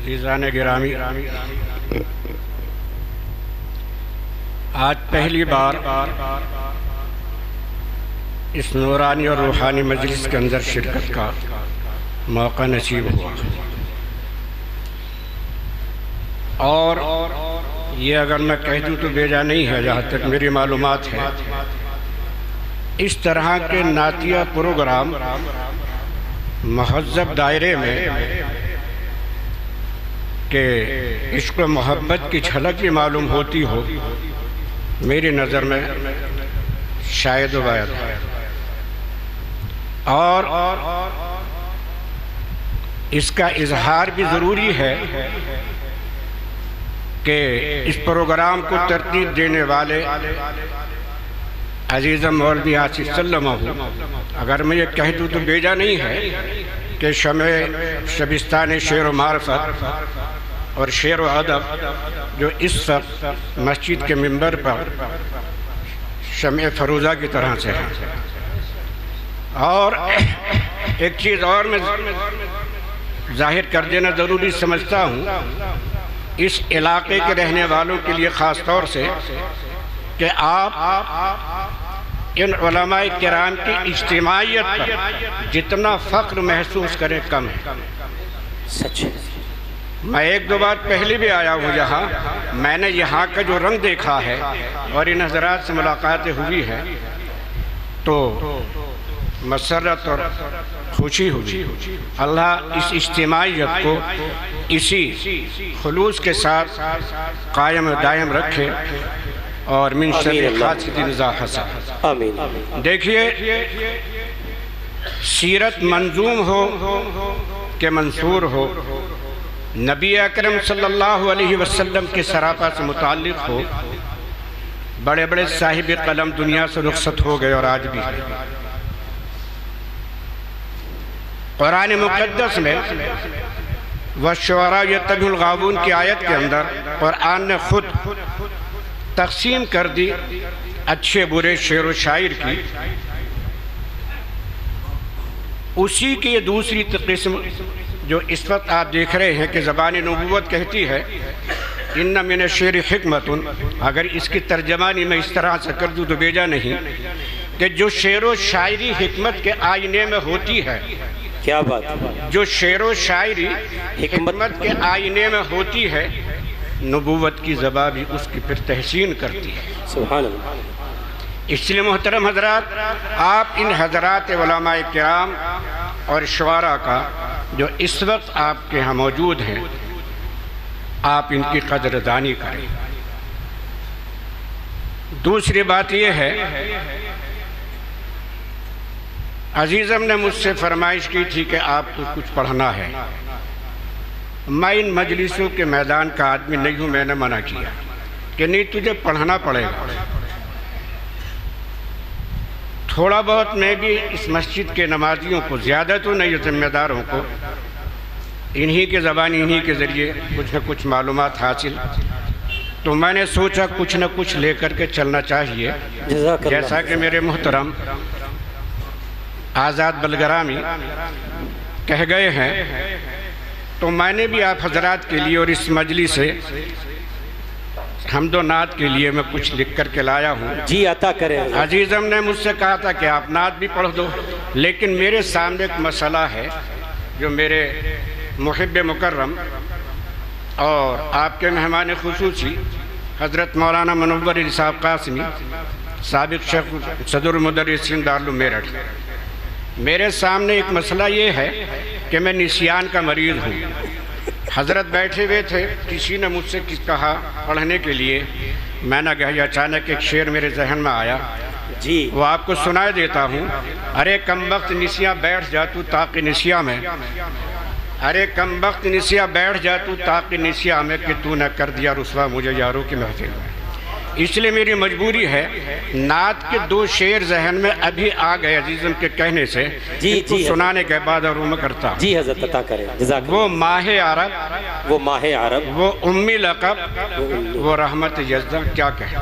عزیزان گرامی، آج پہلی بار اس نورانی اور روحانی مجلس کے اندر شرکت کا موقع نصیب ہوا، اور یہ اگر میں کہہ دوں تو بیجا نہیں ہے، جہاں تک میری معلومات ہے اس طرح کے نعتیہ پروگرام مہذب دائرے میں کہ عشق و محبت کی جھلک بھی معلوم ہوتی ہو، میری نظر میں شاید و باید ہے، اور اس کا اظہار بھی ضروری ہے کہ اس پروگرام کو ترتیب دینے والے عزیزم مولوی آصف سلمہ ہو، اگر میں یہ کہہ دوں تو بیجا نہیں ہے کہ شمع شبستان شعر و معرفت اور شعر و ادب جو اس وقت مسجد کے منبر پر شمع فروزہ کی طرح سے ہے۔ اور ایک چیز اور میں ظاہر کر دینا ضروری سمجھتا ہوں اس علاقے کے رہنے والوں کے لیے خاص طور سے، کہ آپ ان علماء کرام کی اجتماعیت پر جتنا فخر محسوس کریں کم ہے۔ سچ ہے۔ میں ایک دو بار پہلے بھی آیا ہوں یہاں، میں نے یہاں کا جو رنگ دیکھا ہے اور ان حضرات سے ملاقاتیں ہوئی ہیں تو مسرت اور خوشی ہوئی۔ اللہ اس اجتماعیت کو اسی خلوص کے ساتھ قائم و دائم رکھے اور من شر حاسد اذا حسد۔ آمین۔ دیکھیے، سیرت منظوم ہو کہ منثور ہو، نبی اکرم صلی اللہ علیہ وسلم کے سراپا سے متعلق ہو، بڑے بڑے صاحب قلم دنیا سے رخصت ہو گئے اور آج بھی ہے۔ قرآن مقدس میں وَالشُّعَرَاءُ يَتَّبِعُهُمُ الْغَاوُونَ کی آیت کے اندر قرآن نے خود تقسیم کر دی اچھے برے شعر و شاعر کی، اسی کی یہ دوسری قسم جو اس وقت آپ دیکھ رہے ہیں کہ زبان نبوت کہتی ہے اِنَّ مِنَ الشِّعْرِ حِکْمَةٌ، اگر اس کی ترجمانی میں اس طرح سے کر دوں تو بیجا نہیں، کہ جو شعر و شاعری حکمت کے آئینے میں ہوتی ہے، کیا بات ہے، جو شعر و شاعری حکمت کے آئینے میں ہوتی ہے، نبوت کی زبان بھی اس کی پھر تحسین کرتی ہے۔ سبحان اللہ۔ اس لیے محترم حضرات، آپ ان حضرات علماء کرام اور شعراء کا جو اس وقت آپ کے ہاں موجود ہیں، آپ ان کی قدر دانی کریں۔ دوسری بات یہ ہے، عزیزم نے مجھ سے فرمائش کی تھی کہ آپ کو کچھ پڑھنا ہے۔ میں ان مجلسوں کے میدان کا آدمی نہیں ہوں، میں نے منع کیا کہ نہیں، تجھے پڑھنا پڑے گا۔ تھوڑا بہت میں بھی اس مسجد کے نمازیوں کو، زیادہ تو نہیں، ذمہ داروں کو انہی کے زبان انہی کے ذریعے کچھ نہ کچھ معلومات حاصل، تو میں نے سوچا کچھ نہ کچھ لے کر کے چلنا چاہیے۔ جیسا کہ میرے محترم آزاد بلگرامی کہہ گئے ہیں، تو میں نے بھی آپ حضرات کے لیے اور اس مجلس سے حمد و نعت کے لیے میں کچھ لکھ کر کے لایا ہوں۔ جی عطا کریں۔ عزیزم نے مجھ سے کہا تھا کہ آپ نعت بھی پڑھ دو، لیکن میرے سامنے ایک مسئلہ ہے جو میرے محب مکرم اور آپ کے مہمان خصوصی حضرت مولانا منور علی صاحب قاسمی، سابق شیخ صدر المدرسین دارالعلوم میرٹھ، میرے سامنے ایک مسئلہ یہ ہے کہ میں نسیان کا مریض ہوں۔ حضرت بیٹھے ہوئے تھے، کسی نے مجھ سے کہا پڑھنے کے لیے، میں نے کہا اچانک ایک شعر میرے ذہن میں آیا، جی وہ آپ کو سنا دیتا ہوں۔ ارے کم وقت نسیاں بیٹھ جا تو تاکہ نسیاں میں، ارے کم وقت نسیاں بیٹھ جا تو تاکہ نسیاں میں، کہ تو نہ کر دیا رسوا مجھے یاروں کی محفل میں۔ اس لیے میری مجبوری ہے، نعت کے دو شعر ذہن میں ابھی آ گئے عزیزم کے کہنے سے، جی کو سنانے کے بعد اور میں کرتا ہوں۔ جی حضرت عطا کریں، جزاک اللہ۔ وہ ماہ عرب، وہ ماہ عرب، وہ امی لقب، وہ رحمت یزدہ، کیا کہیں۔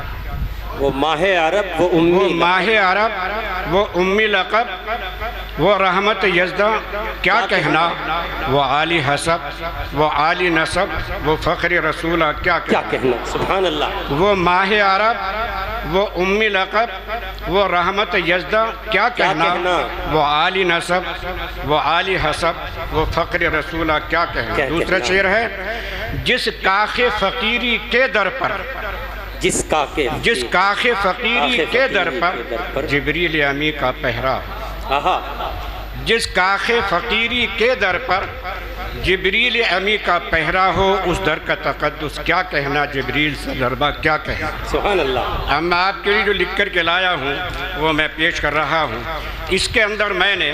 وہ ماہ عرب وہ ماہ عرب وہ امی لقب وہ رحمت یزداں کیا کہنا، وہ عالی حسب وہ عالی نسب وہ فخر رسولہ کیا کہنا، سبحان اللہ۔ وہ ماہ عرب وہ امی لقب وہ رحمت یزداں کیا کہنا، وہ عالی نسب وہ عالی حسب وہ فخر رسولہ کیا کہنا۔ دوسرا شعر ہے، جس کاخ فقیری کے در پر، جس کاخ فقیری کے در پر جبریل امی کا پہرا، جس کاخ فقیری کے در پر جبریل امی کا پہرا ہو، اس در کا تقدس کیا کہنا، جبریل سے دربہ کیا کہنا۔ سبحان اللہ۔ اب میں آپ کے لیے جو لکھ کر کے لایا ہوں وہ میں پیش کر رہا ہوں۔ اس کے اندر میں نے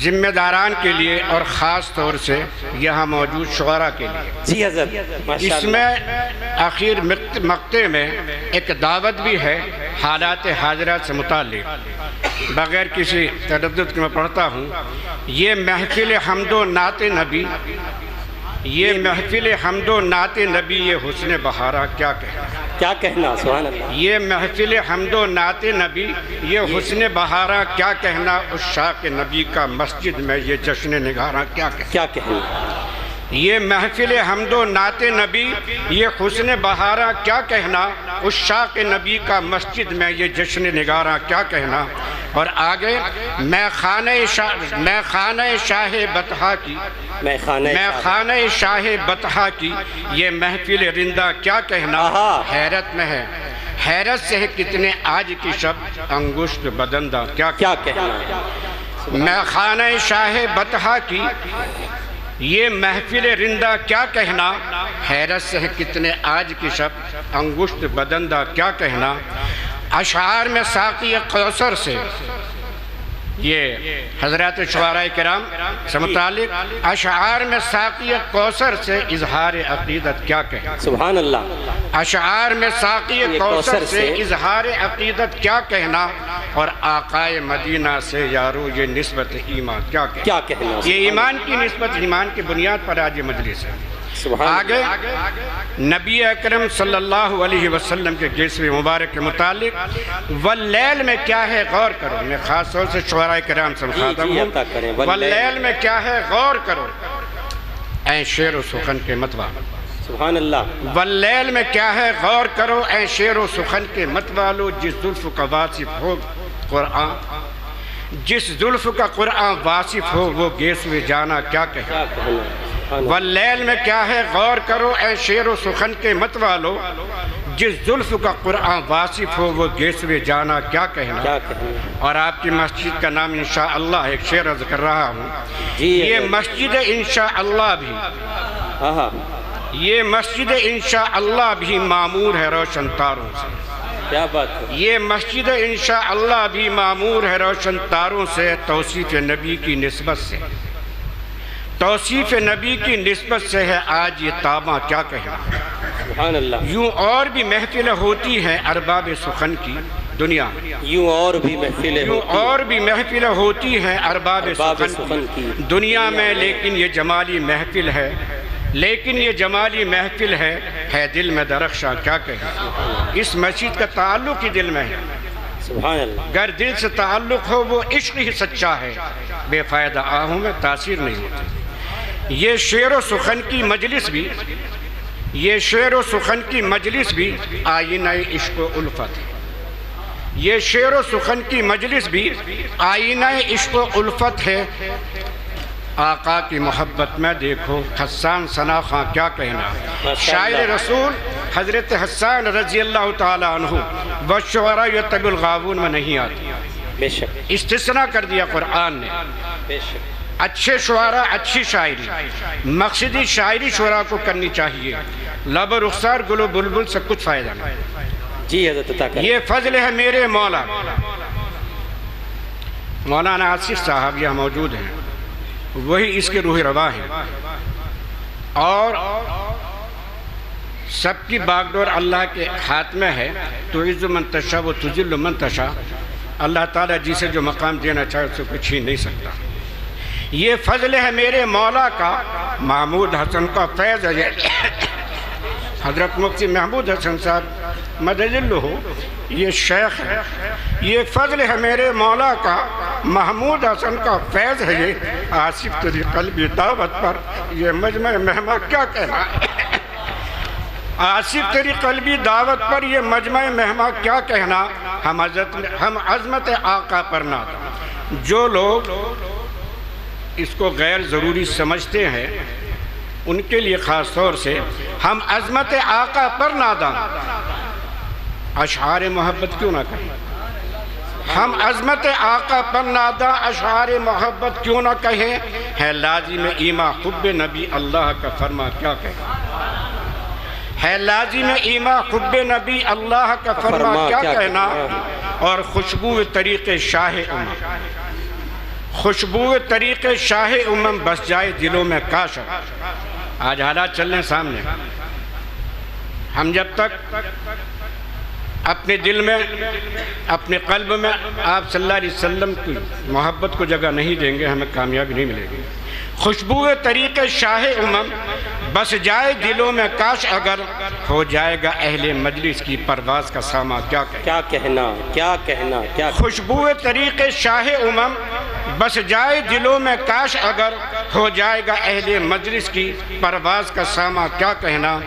ذمہ داران کے لیے اور خاص طور سے یہاں موجود شعراء کے لیے، جی حضرت، اس میں آخر مقطع میں ایک دعوت بھی ہے حالات حاضرات سے متعلق، بغیر کسی تردد کے میں پڑھتا ہوں۔ یہ محفل حمد و نعت نبی، یہ محفل حمد و نعت نبی، یہ حسن بہارا کیا کہنا، سبحان اللہ۔ یہ محفل حمد و نعت نبی، یہ حسن بہارا کیا کہنا، عشاق نبی کا مسجد میں یہ جشن نگارا کیا کہنا۔ یہ محفل حمد و نعت نبی، یہ حسن بہارا کیا کہنا، عشاق نبی کا مسجد میں یہ جشن نگارا کیا کہنا۔ اور آگے میں خانہ شاہ بطحا کی، میں خانہ شاہ بطحا کی یہ محفل رندہ کیا کہنا، حیرت میں ہے، حیرت سے ہے کتنے آج کی شب انگشت بدندہ کیا کہنا۔ میں خانہ شاہ بطحا کی یہ محفل رندہ کیا کہنا، حیرت سے ہے کتنے آج کی شب انگشت بدندہ کیا کہنا۔ اشعار میں ساقی کوثر سے، یہ حضرات شعراء کرام سے متعلق، اشعار میں ساقی کوثر سے اظہار عقیدت کیا کہنا، سبحان اللہ۔ اشعار میں ساقی کوثر سے اظہار عقیدت کیا کہنا، اور آقائے مدینہ سے یارو یہ نسبت ایمان کیا کہنا۔ یہ ایمان کی نسبت، ایمان کی بنیاد پر آج یہ مجلس ہے۔ آگے نبی اکرم صلی اللہ علیہ وسلم کے گیسویں مبارک کے متعلق، واللیل میں کیا ہے غور کرو، میں خاص طور سے شعراء کرام سے مخاطب ہوں، واللیل میں کیا ہے غور کرو اے شعر و سخن کے متوالو، سبحان اللہ۔ واللیل میں کیا ہے غور کرو اے شعر و سخن کے متوالو، جس زلف کا واصف ہو قرآن، جس زلف کا قرآن واصف ہو وہ گیسویں جانا کیا کہنا۔ واللیل میں کیا ہے غور کرو اے شعر و سخن کے متوالو، جس زلف کا قرآن واصف ہو وہ گیسویں جانا کیا کہنا۔ اور آپ کی مسجد کا نام انشاءاللہ ایک شعر عرض کر رہا ہوں، یہ مسجد انشاءاللہ بھی، یہ مسجد انشاءاللہ بھی معمور ہے روشن تاروں سے، کیا بات ہے۔ یہ مسجد انشاءاللہ بھی معمور ہے روشن تاروں سے، توصیف نبی کی نسبت سے، توصیف نبی کی نسبت سے ہے آج یہ تاباں کیا کہنا۔ سبحان اللہ۔ یوں اور بھی محفل ہوتی ہیں ارباب سخن کی دنیا، یوں اور بھی محفل ہوتی ہیں ارباب سخن کی دنیا میں، لیکن یہ جمالی محفل ہے، لیکن یہ جمالی محفل ہے دل میں درخشاں کیا کہنا۔ اس مسجد کا تعلق ہی دل میں ہے، سبحان اللہ۔ گر دل سے تعلق ہو وہ عشق ہی سچا ہے، بے فائدہ آہوں میں تاثیر نہیں ہوتی۔ یہ شعر و سخن کی مجلس بھی، یہ شعر و سخن کی مجلس بھی آئینہ عشق و الفت ہے، یہ شعر و سخن کی مجلس بھی آئینہ عشق و الفت ہے۔ آقا کی محبت میں دیکھو حسان ثنا خاں کیا کہنا۔ شاعر رسول حضرت حسان رضی اللہ تعالیٰ عنہ والشعراء یتبع الغاوون میں نہیں آتی، بے شک استثناء کر دیا قرآن نے۔ بے شک اچھے شعراء، اچھی شاعری، مقصدی شاعری شعراء کو کرنی چاہیے، لب و رخسار گل و بلبل سے کچھ فائدہ نہیں۔ جی حضرت عطا کریں۔ یہ فضل ہے میرے مولا، مولانا آصف صاحب یہاں موجود ہیں، وہی اس کے روح رواں ہیں، اور سب کی باغڈور اللہ کے ہاتھ میں ہے، تو عز من تشاء و تذل من تشاء، اللہ تعالیٰ جسے جو مقام دینا چاہے اسے کچھ چھین نہیں سکتا۔ یہ فضل ہے میرے مولا کا، محمود حسن کا فیض ہے، حضرت مفتی محمود حسن صاحب مدجل ہو، یہ شیخ ہے، یہ فضل ہے میرے مولا کا، محمود حسن کا فیض ہے یہ، آصف تیری قلبی دعوت پر یہ مجمع مہما کیا کہنا، آصف تیری قلبی دعوت پر یہ مجمع مہما کیا کہنا، ہم عظمت آقا پر ناداں۔ جو لوگ اس کو غیر ضروری سمجھتے ہیں ان کے لیے خاص طور سے ہم عظمت آقا پر ناداں اشعار محبت کیوں نہ کہیں، ہم عظمت آقا پر ناداں اشعار محبت کیوں نہ کہیں، ہے لازم ایما حب نبی اللہ کا فرما کیا کہیں، ہے لازم ایما حب نبی اللہ کا فرما کیا کہنا، اور خوشبو طریق شاہ امم، خوشبو طریق شاہ امم بس جائے دلوں میں کاش۔ آج حالات چل رہے سامنے، ہم جب تک اپنے دل میں اپنے قلب میں آپ صلی اللہ علیہ وسلم کی محبت کو جگہ نہیں دیں گے ہمیں کامیابی نہیں ملے گی۔ خوشبو طریق شاہ امم بس جائے دلوں میں کاش اگر ہو جائے گا اہل مجلس کی پرواز کا ساما کیا کہنا، کیا کہنا۔ خوشبو طریق شاہ امم بس جائے دلوں میں کاش اگر ہو جائے گا اہل مجلس کی پرواز کا ساما کیا کہنا،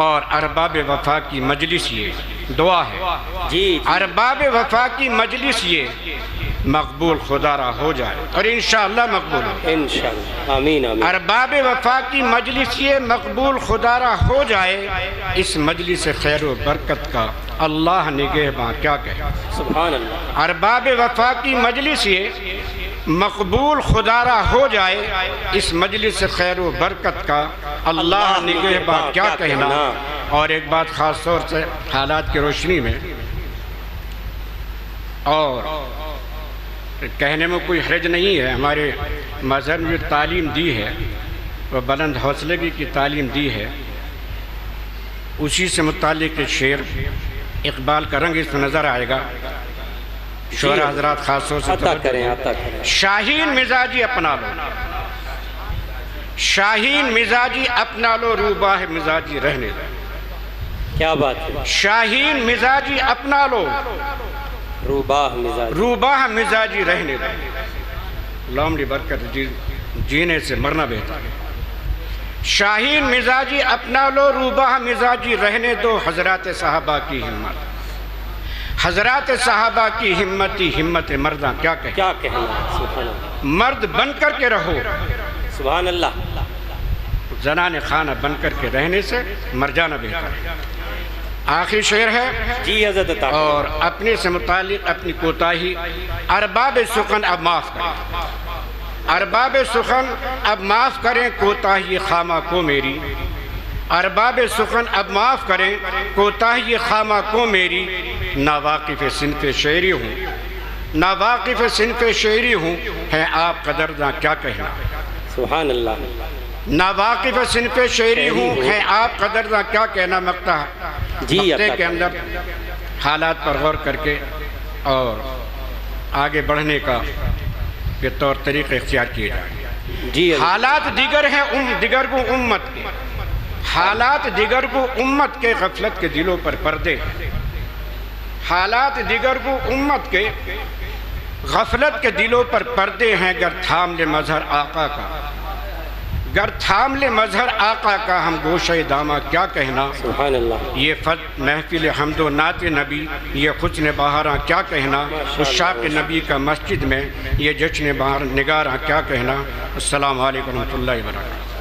اور ارباب وفا کی مجلس یہ دعا ہے جی، ارباب وفا کی مجلس یہ مقبول خدا را ہو جائے، اور انشاءاللہ مقبول ہو، انشاءاللہ، آمین آمین۔ ارباب وفا کی مجلس یہ مقبول خدا را ہو جائے، اس مجلس خیر و برکت کا اللہ نگہباں کیا کہے، سبحان اللہ۔ ارباب وفا کی مجلس یہ مقبول خدا را ہو جائے، اس مجلس خیر و برکت کا اللہ نگہباں کیا کہنا۔ اور ایک بات خاص طور سے حالات کی روشنی میں اور کہنے میں کوئی حرج نہیں ہے، ہمارے مذہب میں جو تعلیم دی ہے وہ بلند حوصلگی کی تعلیم دی ہے، اسی سے متعلق شعر اقبال کا رنگ اس میں نظر آئے گا، شعراء حضرات خاص طور سے عطا کریں۔ شاہین مزاجی اپنا لو، شاہین مزاجی اپنا لو، روباہ مزاجی رہنے دو، کیا بات ہے، شاہین مزاجی اپنا لو، روباہ مزاجی رہنے دو، لومڑی برکت جینے سے مرنا بہتر ہے، شاہین مزاجی اپنا لو، روباہ مزاجی رہنے دو، حضرات صحابہ کی ہمت، حضرات صحابہ کی ہمتی ہمت مرداں کیا کہنا، سبحان اللہ، مرد بن کر کے رہو، سبحان اللہ، زنان خانہ بن کر کے رہنے سے مر جانا بہتر ہے۔ آخری شعر ہے جی حضرت عطا کریں۔ اور اپنے سے متعلق اپنی کوتاہی، ارباب سخن اب معاف کریں، ارباب سخن اب معاف کریں کوتاہی خامہ کو میری، ارباب سخن اب معاف کریں کوتاہی خامہ کو میری، ناواقف صنف شعری ہوں، ناواقف صنف شعری ہوں، ہے آپ قدرداں کیا کہنا، سبحان اللہ، ناواقف صنف شعری ہوں، ہے آپ قدرداں کیا کہنا۔ مقطع کے اندر حالات پر غور کر کے اور آگے بڑھنے کا یہ طور طریقے اختیار کیے جائیں۔ حالات دیگر ہیں دیگر کو امت کے، حالات دیگر کو امت کے غفلت کے دلوں پر پردے، حالات دیگر کو امت کے غفلت کے دلوں پر پردے ہیں، گر تھام لے مظہر آقا کا، گر تھام لے مظہر آقا کا، ہم گوشہ دامہ کیا کہنا، سبحان اللہ، یہ محفل حمد و نعت نبی، یہ حسن بہاراں کیا کہنا، عشاق نبی کا مسجد میں یہ جشن بہار نگاراں کیا کہنا۔ السلام علیکم ورحمۃ اللہ وبرکاتہ۔